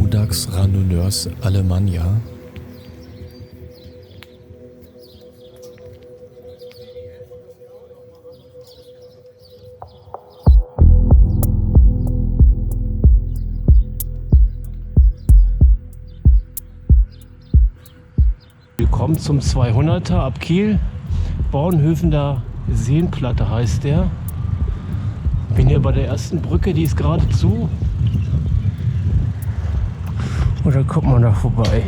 Audax Randonneurs Alemannia. Willkommen zum 200er ab Kiel. Bornhöfener Seenplatte heißt der. Bin hier bei der ersten Brücke, die ist gerade zu. Und dann kommt man da vorbei.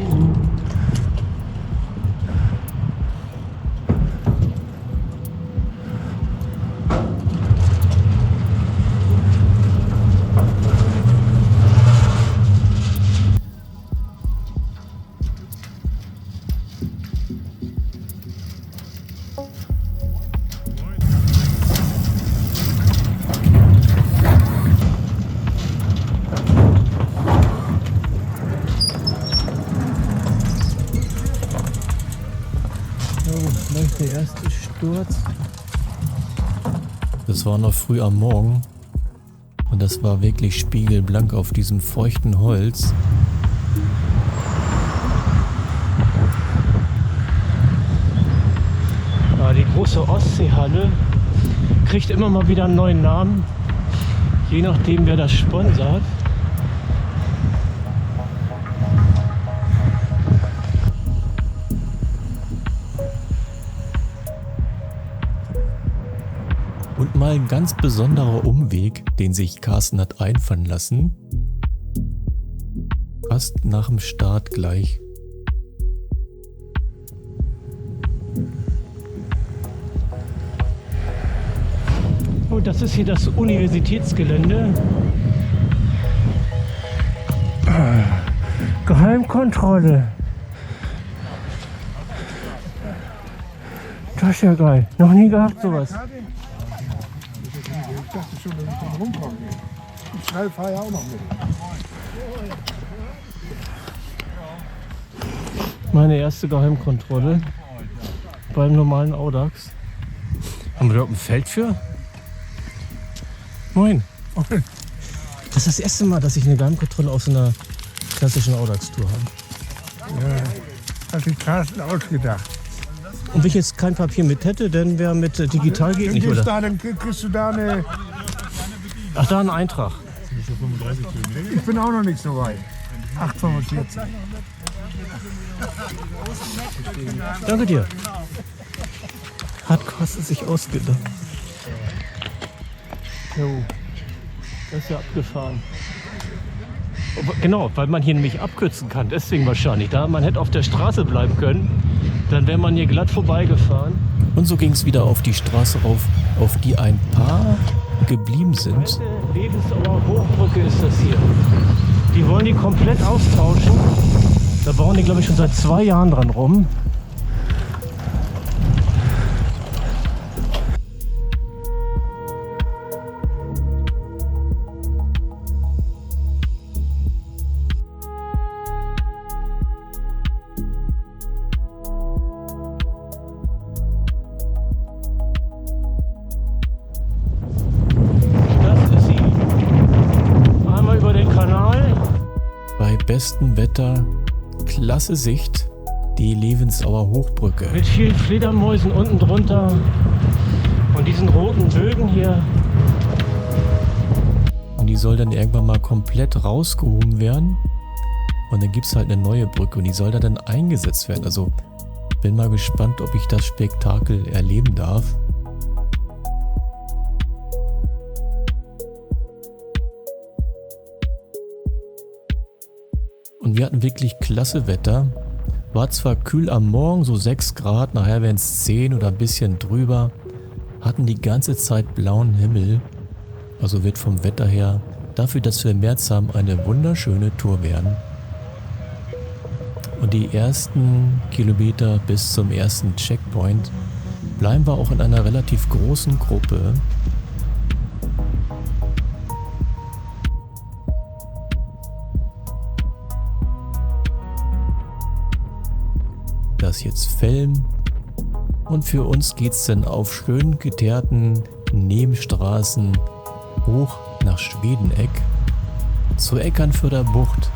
Vielleicht der erste Sturz. Das war noch früh am Morgen und das war wirklich spiegelblank auf diesem feuchten Holz. Ja, die große Ostseehalle kriegt immer mal wieder einen neuen Namen, je nachdem wer das sponsert. Und mal ein ganz besonderer Umweg, den sich Carsten hat einfallen lassen. Fast nach dem Start gleich. Oh, das ist hier das Universitätsgelände. Geheimkontrolle. Das ist ja geil. Noch nie gehabt sowas. Ich dachte schon, dass ich drum rumkomme. Ich fahre ja auch noch mit. Meine erste Geheimkontrolle beim normalen Audax. Haben wir dort ein Feld für? Moin. Das ist das erste Mal, dass ich eine Geheimkontrolle auf so einer klassischen Audax-Tour habe. Ja, hat sich Carsten ausgedacht. Und wenn ich jetzt kein Papier mit hätte, dann wäre mit digital geht nicht, oder? Dann kriegst du da eine... Ach, da ein Eintrag. Ich bin auch noch nicht so weit. 8,45. Danke dir. Hat Carsten sich ausgedacht. Jo, das ist ja abgefahren. Genau, weil man hier nämlich abkürzen kann, deswegen wahrscheinlich. Da man hätte auf der Straße bleiben können, dann wäre man hier glatt vorbeigefahren. Und so ging es wieder auf die Straße rauf, auf die ein paar geblieben sind. Lebensauer Hochbrücke ist das hier. Die wollen die komplett austauschen. Da bauen die, glaube ich, schon seit 2 Jahren dran rum. Bei bestem Wetter, klasse Sicht, die Levensauer Hochbrücke. Mit vielen Fledermäusen unten drunter und diesen roten Bögen hier. Und die soll dann irgendwann mal komplett rausgehoben werden. Und dann gibt es halt eine neue Brücke und die soll da dann eingesetzt werden. Also bin mal gespannt, ob ich das Spektakel erleben darf. Und wir hatten wirklich klasse Wetter. War zwar kühl am Morgen, so 6 Grad, nachher wären es 10 oder ein bisschen drüber. Hatten die ganze Zeit blauen Himmel. Also wird vom Wetter her, dafür, dass wir im März haben, eine wunderschöne Tour werden. Und die ersten Kilometer bis zum ersten Checkpoint bleiben wir auch in einer relativ großen Gruppe. Das jetzt Velm und für uns geht's dann auf schön geteerten Nebenstraßen hoch nach Schwedeneck zur Eckernförder Bucht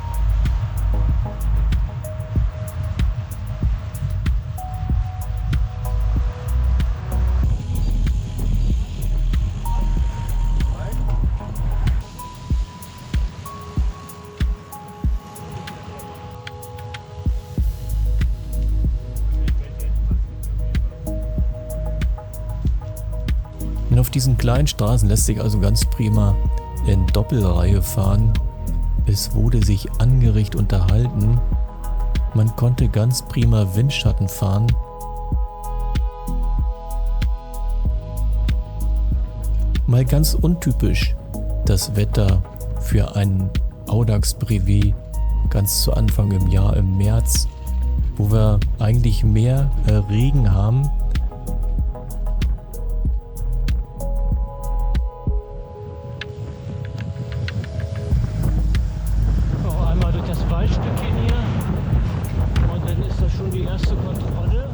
diesen kleinen Straßen lässt sich also ganz prima in Doppelreihe fahren. Es wurde sich angeregt unterhalten. Man konnte ganz prima Windschatten fahren. Mal ganz untypisch das Wetter für ein Audax-Brevet ganz zu Anfang im Jahr, im März, wo wir eigentlich mehr Regen haben. Noch einmal durch das Waldstückchen hier und dann ist das schon die erste Kontrolle.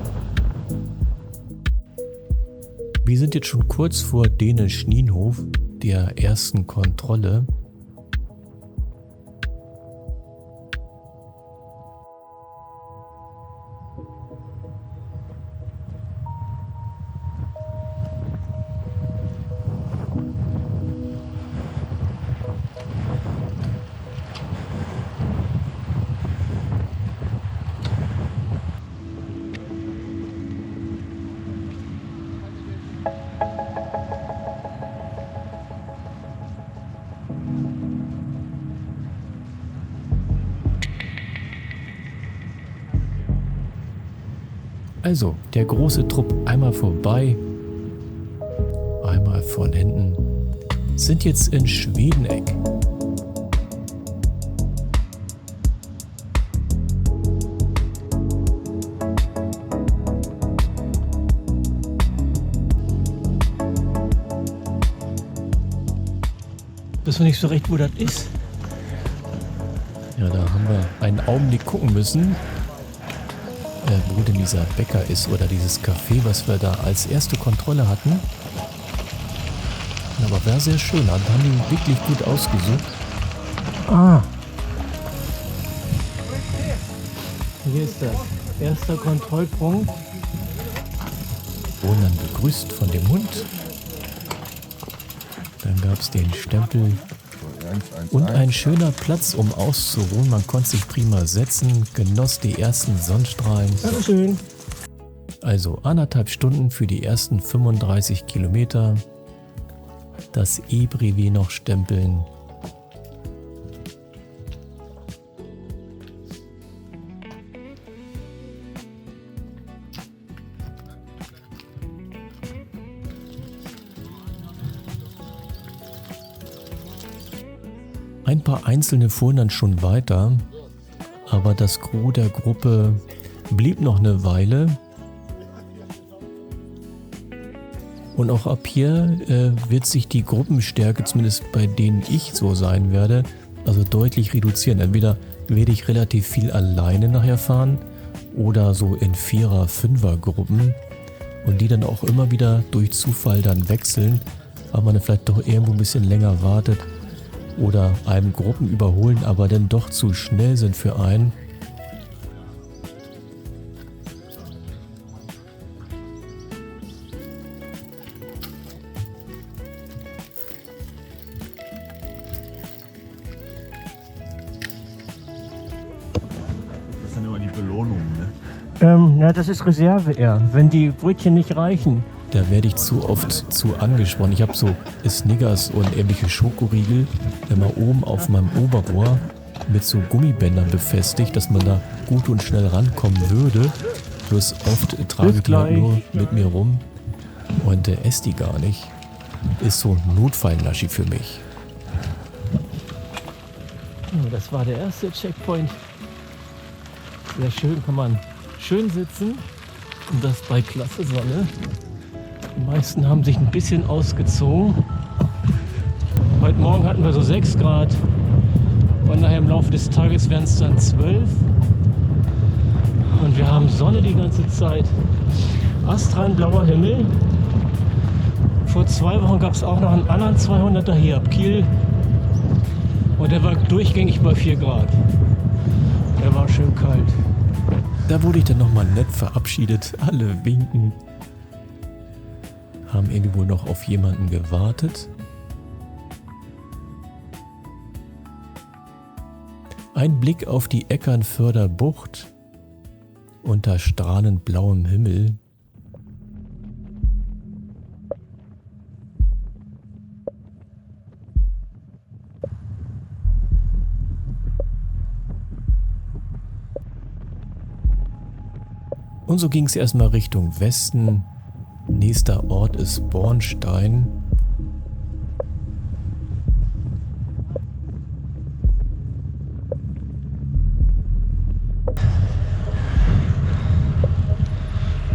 Wir sind jetzt schon kurz vor Dänisch-Nienhof, der ersten Kontrolle. Also, der große Trupp einmal vorbei, einmal von hinten, sind jetzt in Schwedeneck. Wissen wir nicht so recht, wo das ist? Ja, da haben wir einen Augenblick gucken müssen, wo denn dieser Bäcker ist oder dieses Café, was wir da als erste Kontrolle hatten. Aber war sehr schön, haben die wirklich gut ausgesucht. Ah. Hier ist das. Erster Kontrollpunkt. Wurden dann begrüßt von dem Hund. Dann gab es den Stempel und ein schöner Platz, um auszuruhen. Man konnte sich prima setzen, genoss die ersten Sonnenstrahlen. Dankeschön. Also 1,5 Stunden für die ersten 35 Kilometer. Das E-Brevet noch stempeln. Ein paar Einzelne fuhren dann schon weiter, aber das Gros der Gruppe blieb noch eine Weile. Und auch ab hier wird sich die Gruppenstärke, zumindest bei denen ich so sein werde, also deutlich reduzieren. Entweder werde ich relativ viel alleine nachher fahren oder so in 4er-, 5er-Gruppen und die dann auch immer wieder durch Zufall dann wechseln, weil man dann vielleicht doch irgendwo ein bisschen länger wartet. Oder einem Gruppen überholen, aber dann doch zu schnell sind für einen. Das sind immer die Belohnungen, ne? Ja, das ist Reserve eher, wenn die Brötchen nicht reichen. Da werde ich zu oft zu angesprochen. Ich habe so Snickers und ähnliche Schokoriegel immer oben auf meinem Oberrohr mit so Gummibändern befestigt, dass man da gut und schnell rankommen würde. Bloß oft trage ich die halt nur mit mir rum und esse die gar nicht. Ist so ein Notfallnaschi für mich. Das war der erste Checkpoint. Sehr schön, kann man schön sitzen. Und das bei klasse Sonne. Die meisten haben sich ein bisschen ausgezogen. Heute Morgen hatten wir so 6 Grad. Und nachher im Laufe des Tages werden es dann 12. Und wir haben Sonne die ganze Zeit. Astrein blauer Himmel. Vor 2 Wochen gab es auch noch einen anderen 200er hier ab Kiel. Und der war durchgängig bei 4 Grad. Der war schön kalt. Da wurde ich dann nochmal nett verabschiedet. Alle winken. Haben irgendwie wohl noch auf jemanden gewartet. Ein Blick auf die Eckernförder Bucht unter strahlend blauem Himmel. Und so ging es erstmal Richtung Westen. Nächster Ort ist Bornstein.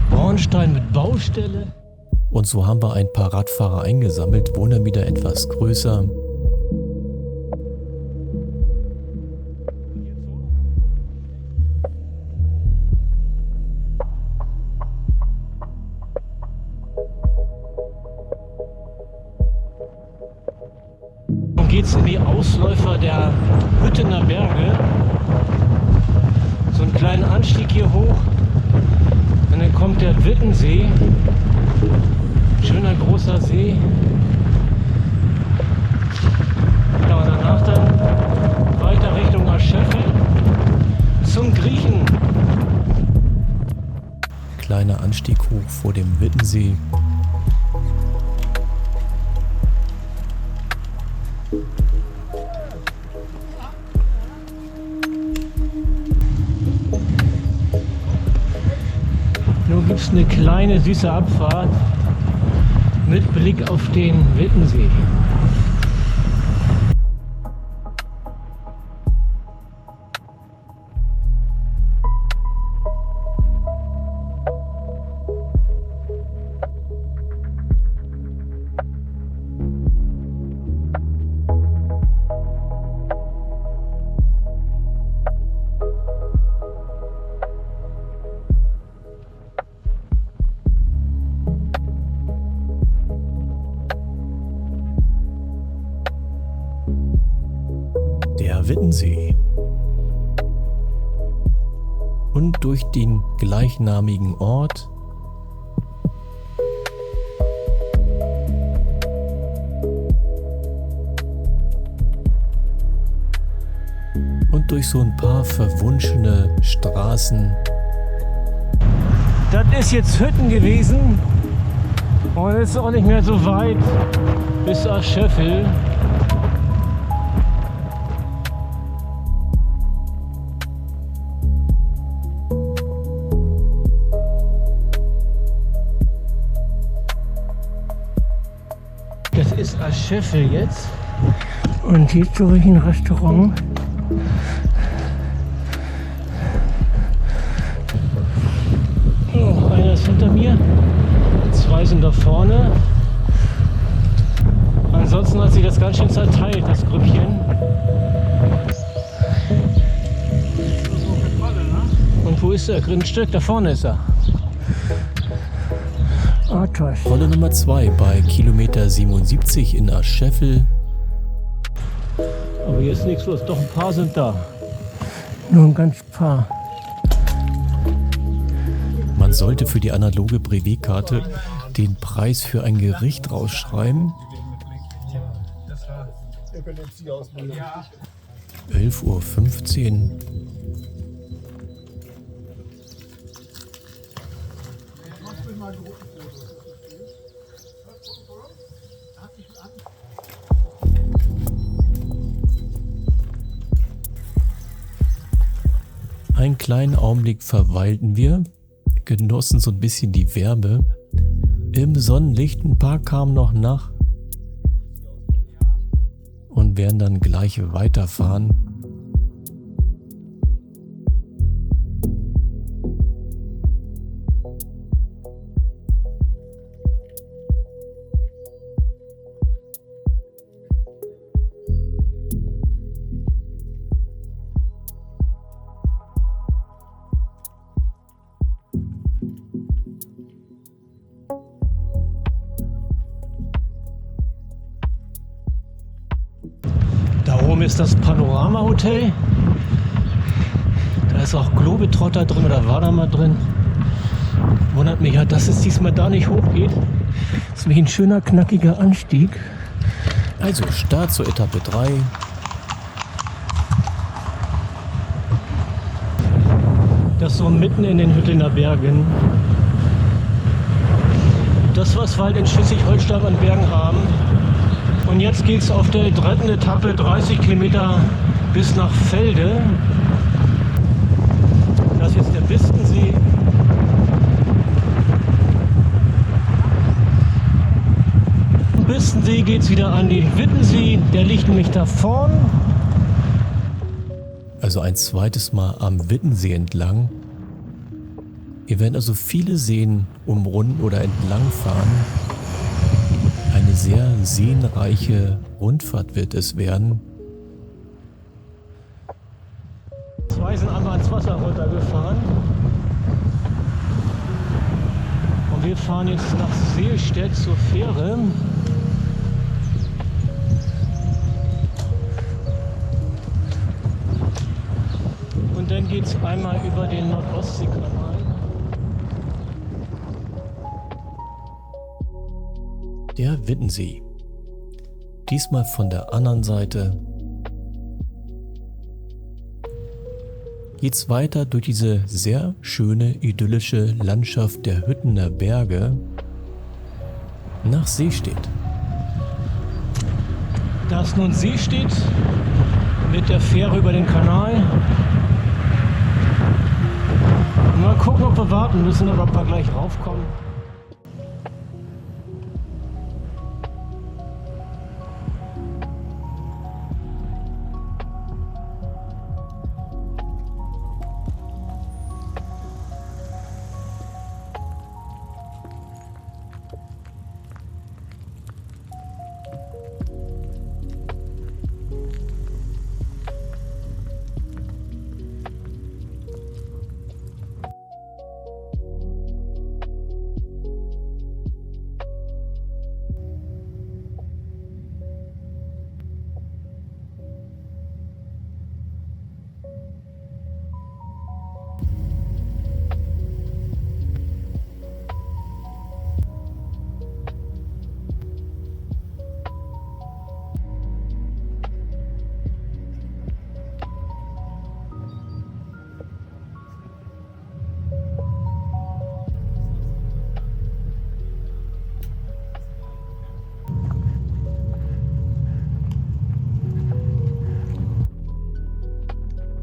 Bornstein mit Baustelle. Und so haben wir ein paar Radfahrer eingesammelt, wurden dann wieder etwas größer. Dann geht's in die Ausläufer der Hüttener Berge. So einen kleinen Anstieg hier hoch. Und dann kommt der Wittensee. Schöner großer See. Ja, und danach dann weiter Richtung Ascheffel zum Griechen. Kleiner Anstieg hoch vor dem Wittensee. Nun gibt es eine kleine süße Abfahrt mit Blick auf den Wittensee. Der Wittensee. Und durch den gleichnamigen Ort und durch so ein paar verwunschene Straßen. Das ist jetzt Hütten gewesen und es ist auch nicht mehr so weit bis Ascheffel. Das ist Ascheffel jetzt und hier ist durch ein Restaurant. Oh, einer ist hinter mir, zwei sind da vorne. Ansonsten hat sich das ganz schön zerteilt, das Grüppchen. Und wo ist er? Ein Stück, da vorne ist er. Ah, toll. Rolle Nummer 2 bei Kilometer 77 in Ascheffel. Aber hier ist nichts los, doch ein paar sind da. Nur ein ganz paar. Man sollte für die analoge Brevetkarte den Preis für ein Gericht rausschreiben. 11:15 Uhr. Einen kleinen Augenblick verweilten wir, genossen so ein bisschen die Wärme. Im Sonnenlicht, ein paar kamen noch nach und werden dann gleich weiterfahren. Da oben ist das Panorama-Hotel. Da ist auch Globetrotter drin oder war da mal drin. Wundert mich ja, dass es diesmal da nicht hochgeht. Das ist nämlich ein schöner, knackiger Anstieg. Also Start zur Etappe 3. Das so mitten in den Hüttener Bergen. Das, was wir halt in Schleswig-Holstein an Bergen haben. Und jetzt geht es auf der dritten Etappe 30 Kilometer bis nach Felde. Das ist jetzt der Bistensee. Bistensee geht es wieder an den Wittensee. Der liegt nämlich da vorn. Also ein zweites Mal am Wittensee entlang. Ihr werdet also viele Seen umrunden oder entlang fahren. Eine sehr seenreiche Rundfahrt wird es werden. 2 sind einmal ins Wasser runtergefahren. Und wir fahren jetzt nach Seelstedt zur Fähre. Und dann geht es einmal über den Nordostseekanal. Der Wittensee. Diesmal von der anderen Seite. Geht's weiter durch diese sehr schöne idyllische Landschaft der Hüttener Berge nach Seestedt. Da ist nun Seestedt mit der Fähre über den Kanal. Mal gucken, ob wir warten müssen oder ob wir gleich raufkommen.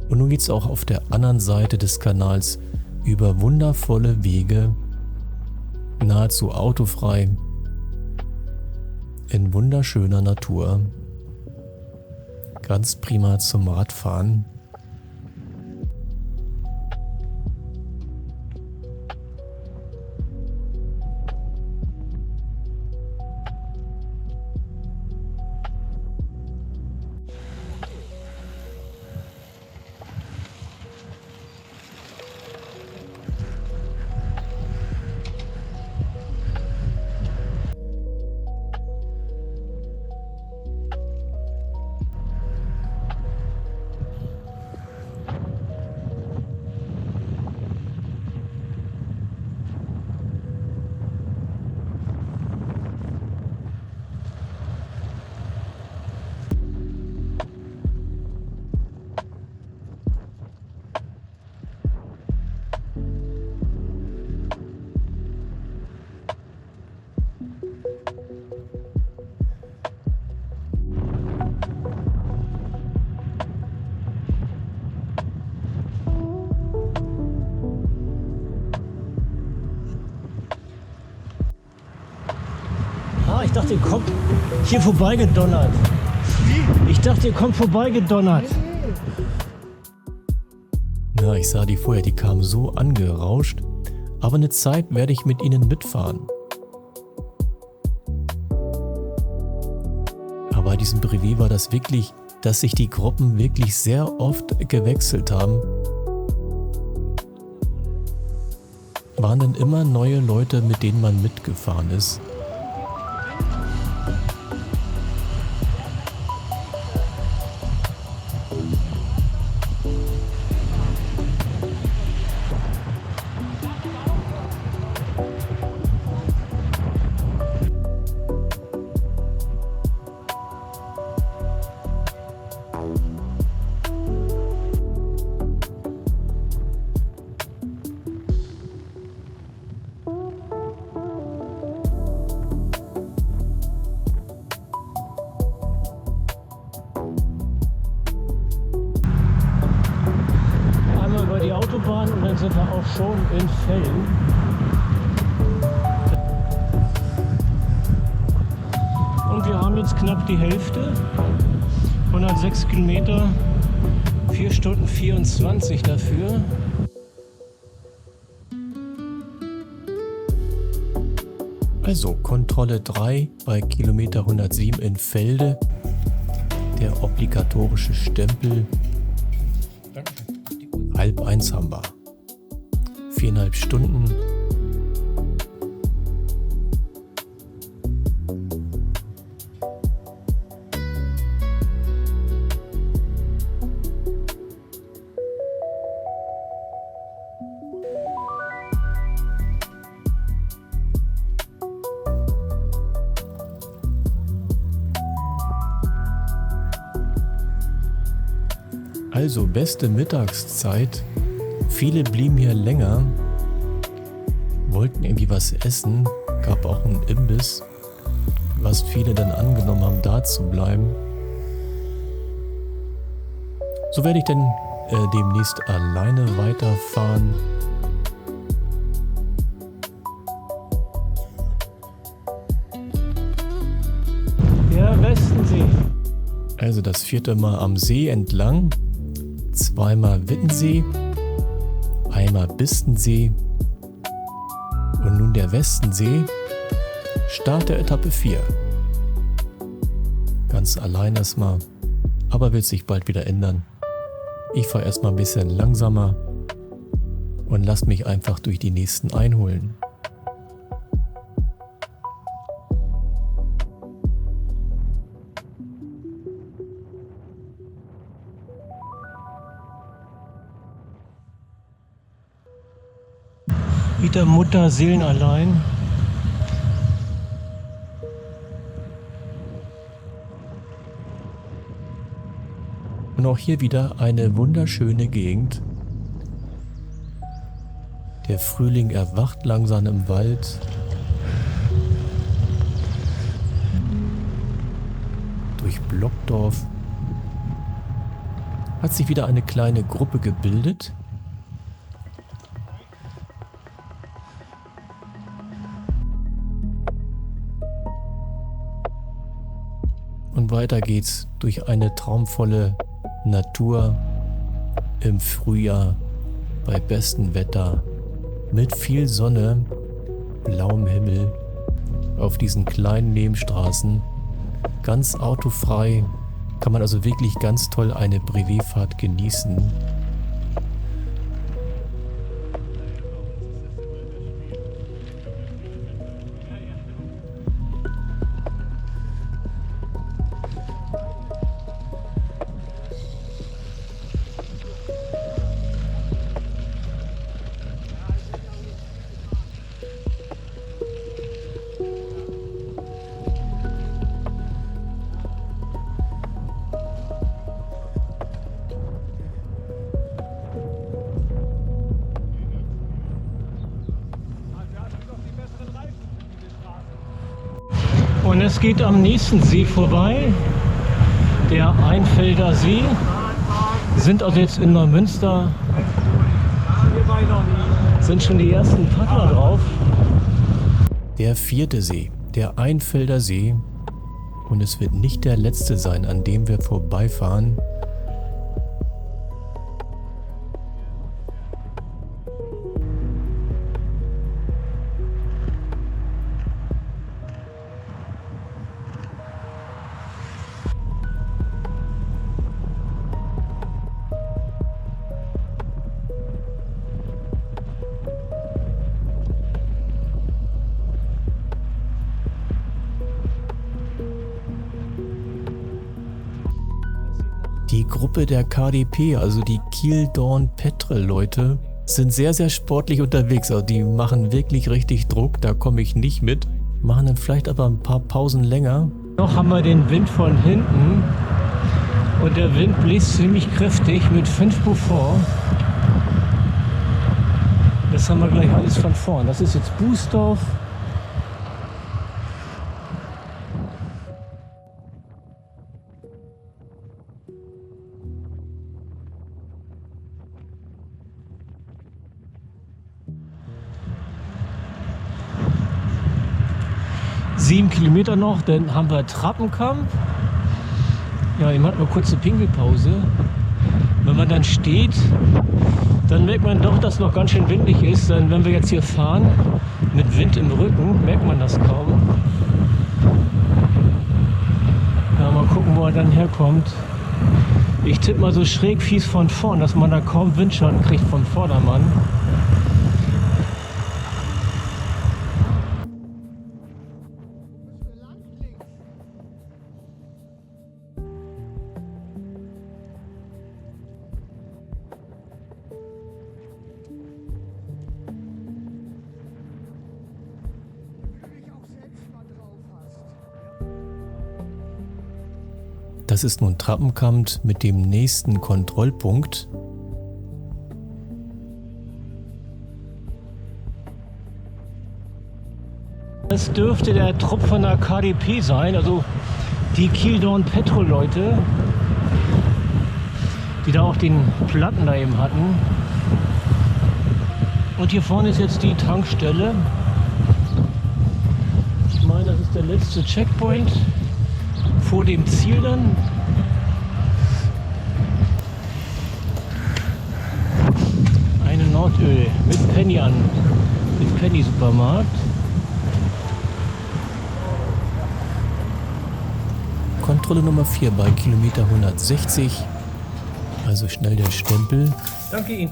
Und nun geht es auch auf der anderen Seite des Kanals über wundervolle Wege, nahezu autofrei, in wunderschöner Natur. Ganz prima zum Radfahren. Ich dachte, ihr kommt hier vorbeigedonnert. Ich dachte, ihr kommt vorbeigedonnert. Ja, ich sah die vorher, die kamen so angerauscht. Aber eine Zeit werde ich mit ihnen mitfahren. Aber bei diesem Brevet war das wirklich, dass sich die Gruppen wirklich sehr oft gewechselt haben. Waren dann immer neue Leute, mit denen man mitgefahren ist. Und dann sind wir auch schon in Fellen. jetzt knapp die Hälfte. 106 Kilometer, 4 Stunden 24 dafür. Also Kontrolle 3 bei Kilometer 107 in Felde. Der obligatorische Stempel. Halb 1 haben wir. 4,5 Stunden. Also beste Mittagszeit. Viele blieben hier länger, wollten irgendwie was essen. Gab auch einen Imbiss, was viele dann angenommen haben, da zu bleiben. So werde ich dann demnächst alleine weiterfahren. Der Westensee. Also das 4. Mal am See entlang. 2-mal Wittensee, einmal Bistensee und nun der Westensee, Start der Etappe 4. Ganz allein erstmal, aber wird sich bald wieder ändern. Ich fahre erstmal ein bisschen langsamer und lass mich einfach durch die nächsten einholen. Wieder Mutter seelenallein. Und auch hier wieder eine wunderschöne Gegend. Der Frühling erwacht langsam im Wald. Durch Blockdorf hat sich wieder eine kleine Gruppe gebildet. Und weiter geht's durch eine traumvolle Natur im Frühjahr bei bestem Wetter mit viel Sonne, blauem Himmel auf diesen kleinen Nebenstraßen. Ganz autofrei, kann man also wirklich ganz toll eine Brevetfahrt genießen. Und es geht am nächsten See vorbei, der Einfelder See. Sind also jetzt in Neumünster, sind schon die ersten Paddler drauf. Der 4. See, der Einfelder See. Und es wird nicht der letzte sein, an dem wir vorbeifahren. Die Gruppe der KDP, also die Kiel Dawn Petrel Leute, sind sehr, sehr sportlich unterwegs. Also die machen wirklich richtig Druck, da komme ich nicht mit. Machen dann vielleicht aber ein paar Pausen länger. Noch haben wir den Wind von hinten und der Wind bläst ziemlich kräftig mit 5 Beaufort. Das haben wir gleich alles von vorn. Das ist jetzt Bußdorf. 7 Kilometer noch, dann haben wir Trappenkampf. Ja, eben hat man kurze Pinkelpause. Wenn man dann steht, dann merkt man doch, dass es noch ganz schön windig ist. Denn wenn wir jetzt hier fahren, mit Wind im Rücken, merkt man das kaum. Ja, mal gucken, wo er dann herkommt. Ich tippe mal so schräg fies von vorn, dass man da kaum Windschatten kriegt vom Vordermann. Das ist nun Trappenkamp mit dem nächsten Kontrollpunkt. Das dürfte der Trupp von der KDP sein, also die Kiel-Dorn-Petro-Leute, die da auch den Platten da eben hatten. Und hier vorne ist jetzt die Tankstelle. Ich meine, das ist der letzte Checkpoint vor dem Ziel dann. Eine Nordöl mit Penny an, mit Penny Supermarkt. Kontrolle Nummer 4 bei Kilometer 160. Also schnell der Stempel. Danke Ihnen.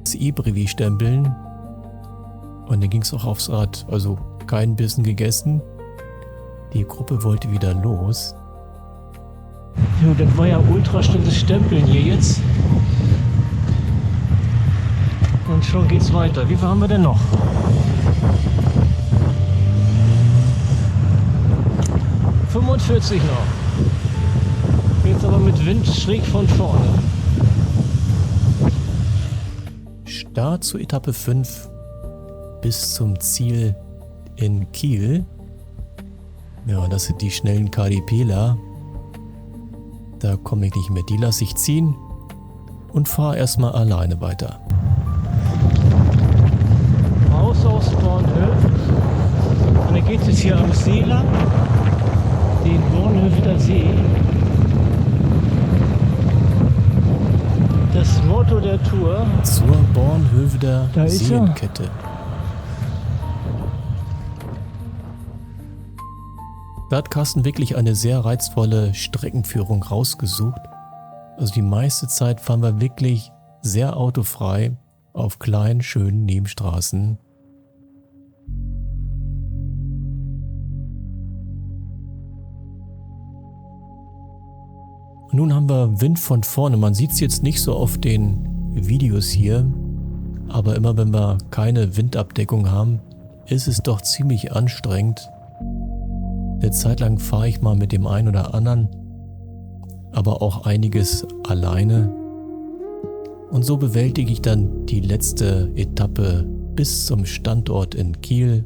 Das E-Brevi stempeln. Und dann ging es auch aufs Rad. Also kein Bissen gegessen. Die Gruppe wollte wieder los. Jo, das war ja ultra schnelles Stempeln hier jetzt. Und schon geht's weiter. Wie viel haben wir denn noch? – 45 noch. Jetzt aber mit Wind schräg von vorne. Start zur Etappe 5 bis zum Ziel in Kiel. Ja, das sind die schnellen KDPler. Da komme ich nicht mehr. Die lasse ich ziehen und fahre erstmal alleine weiter. Raus aus Bornhövel. Und dann geht es hier am See lang. Den Bornhöveler See. Das Motto der Tour. Zur Bornhöveler Da ist er. Seenkette. Da hat Carsten wirklich eine sehr reizvolle Streckenführung rausgesucht. Also die meiste Zeit fahren wir wirklich sehr autofrei auf kleinen, schönen Nebenstraßen. Nun haben wir Wind von vorne. Man sieht es jetzt nicht so auf den Videos hier, aber immer wenn wir keine Windabdeckung haben, ist es doch ziemlich anstrengend. Eine Zeit lang fahre ich mal mit dem einen oder anderen, aber auch einiges alleine. Und so bewältige ich dann die letzte Etappe bis zum Standort in Kiel.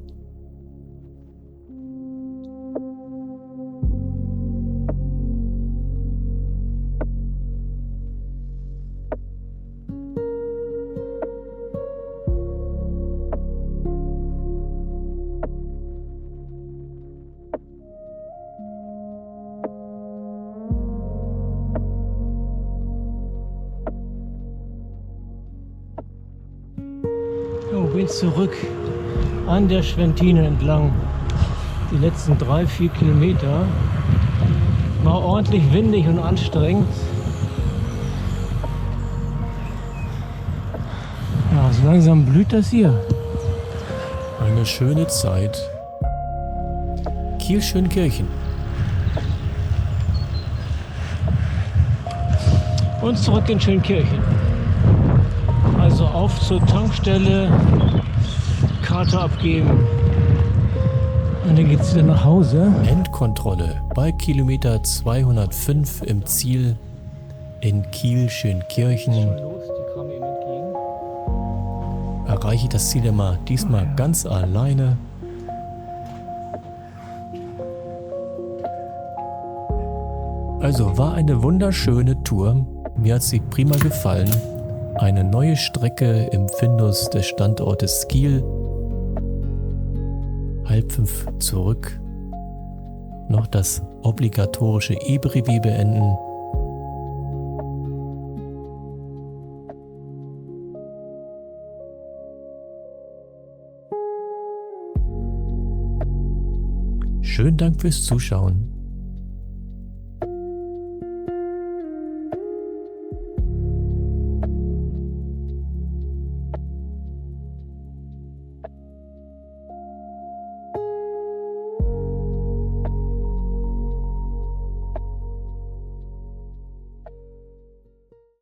Und gehen zurück an der Schwentine entlang. Die letzten 3-4 Kilometer. War ordentlich windig und anstrengend. Ja, so langsam blüht das hier. Eine schöne Zeit. Kiel-Schönkirchen. Und zurück in Schönkirchen. Also auf zur Tankstelle, Karte abgeben und dann geht's wieder nach Hause. Endkontrolle bei Kilometer 205 im Ziel in Kiel-Schönkirchen. Erreiche ich das Ziel immer diesmal ganz alleine. Also war eine wunderschöne Tour. Mir hat sie prima gefallen. Eine neue Strecke im Findus des Standortes Kiel 4:30 zurück. Noch das obligatorische E-Brevi beenden. Schönen Dank fürs Zuschauen.